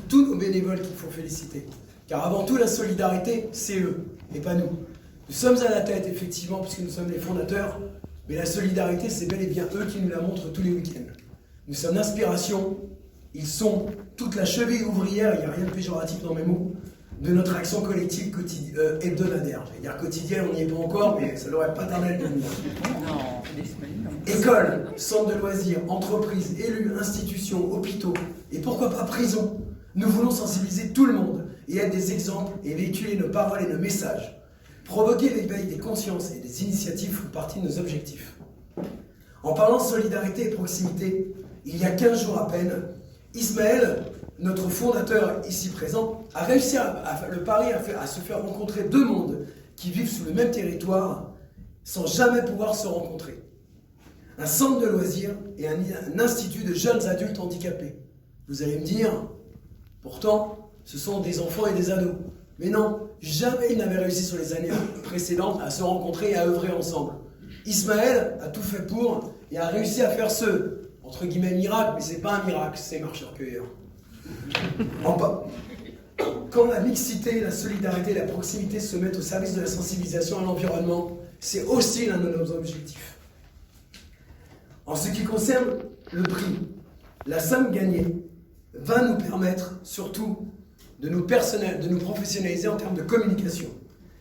tous nos bénévoles qu'il faut féliciter. Car avant tout, la solidarité, c'est eux, et pas nous. Nous sommes à la tête, effectivement, puisque nous sommes les fondateurs, mais la solidarité, c'est bel et bien eux qui nous la montrent tous les week-ends. Nous sommes l'inspiration, ils sont toute la cheville ouvrière, il n'y a rien de péjoratif dans mes mots, de notre action collective hebdomadaire. J'allais dire quotidienne, on n'y est pas encore, mais ça n'aurait pas tardé à le devenir. Écoles, centres de loisirs, entreprises, élus, institutions, hôpitaux, et pourquoi pas prison. Nous voulons sensibiliser tout le monde et être des exemples et véhiculer nos paroles et nos messages. Provoquer l'éveil des consciences et des initiatives font partie de nos objectifs. En parlant de solidarité et proximité, il y a 15 jours à peine, Ismaël, notre fondateur ici présent, a réussi le pari à se faire rencontrer deux mondes qui vivent sous le même territoire sans jamais pouvoir se rencontrer. Un centre de loisirs et un institut de jeunes adultes handicapés. Vous allez me dire, pourtant, ce sont des enfants et des ados. Mais non, jamais ils n'avaient réussi sur les années précédentes à se rencontrer et à œuvrer ensemble. Ismaël a tout fait pour et a réussi à faire ce, entre guillemets, miracle, mais c'est pas un miracle, c'est marcheur-cueilleur. Quand la mixité, la solidarité et la proximité se mettent au service de la sensibilisation à l'environnement, c'est aussi l'un de nos objectifs. En ce qui concerne le prix, la somme gagnée va nous permettre surtout de nous professionnaliser en termes de communication.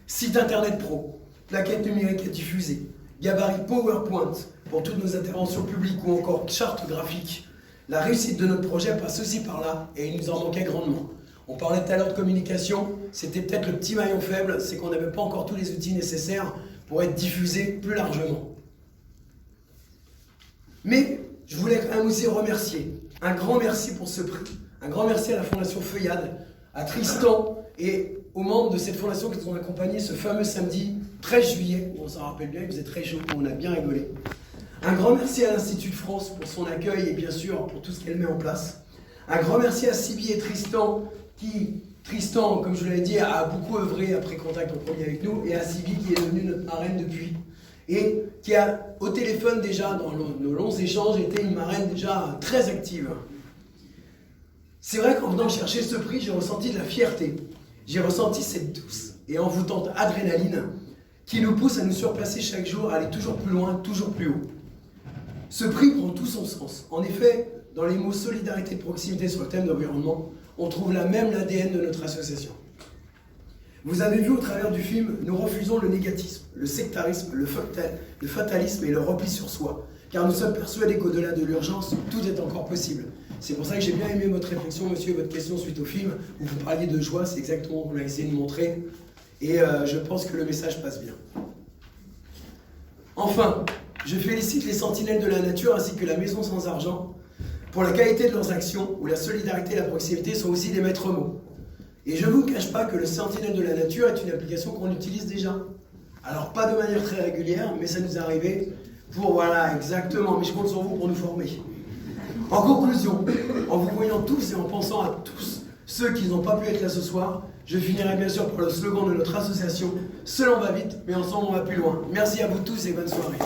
Site internet pro, plaquettes numériques à diffuser, gabarit PowerPoint pour toutes nos interventions publiques ou encore charte graphique. La réussite de notre projet passe aussi par là et il nous en manquait grandement. On parlait tout à l'heure de communication, c'était peut-être le petit maillon faible, c'est qu'on n'avait pas encore tous les outils nécessaires pour être diffusé plus largement. Mais je voulais quand même aussi remercier, un grand merci pour ce prix, un grand merci à la Fondation Feuillade, à Tristan et aux membres de cette fondation qui nous ont accompagnés ce fameux samedi 13 juillet, on s'en rappelle bien, il faisait très chaud, on a bien rigolé. Un grand merci à l'Institut de France pour son accueil et bien sûr pour tout ce qu'elle met en place. Un grand merci à Sibi et Tristan qui, comme je vous l'avais dit, a beaucoup œuvré après contact en premier avec nous, et à Sibi qui est devenue notre marraine depuis, et qui a au téléphone déjà, dans nos longs échanges, été une marraine déjà très active. C'est vrai qu'en venant chercher ce prix, j'ai ressenti de la fierté. J'ai ressenti cette douce et envoûtante adrénaline qui nous pousse à nous surpasser chaque jour, à aller toujours plus loin, toujours plus haut. Ce prix prend tout son sens. En effet, dans les mots solidarité et proximité sur le thème de l'environnement, on trouve là même l'ADN de notre association. Vous avez vu au travers du film, nous refusons le négatisme, le sectarisme, le fatalisme et le repli sur soi, car nous sommes persuadés qu'au-delà de l'urgence, tout est encore possible. C'est pour ça que j'ai bien aimé votre réflexion, monsieur, votre question suite au film, où vous parliez de joie, c'est exactement ce qu'on a essayé de montrer, et je pense que le message passe bien. Enfin, je félicite les sentinelles de la nature ainsi que la Maison sans argent pour la qualité de leurs actions, où la solidarité et la proximité sont aussi des maîtres mots. Et je ne vous cache pas que le Sentinelle de la nature est une application qu'on utilise déjà. Alors pas de manière très régulière, mais ça nous est arrivé pour, voilà, exactement, mais je compte sur vous pour nous former. En conclusion, en vous voyant tous et en pensant à tous ceux qui n'ont pas pu être là ce soir, je finirai bien sûr par le slogan de notre association, seul on va vite, mais ensemble on va plus loin. Merci à vous tous et bonne soirée.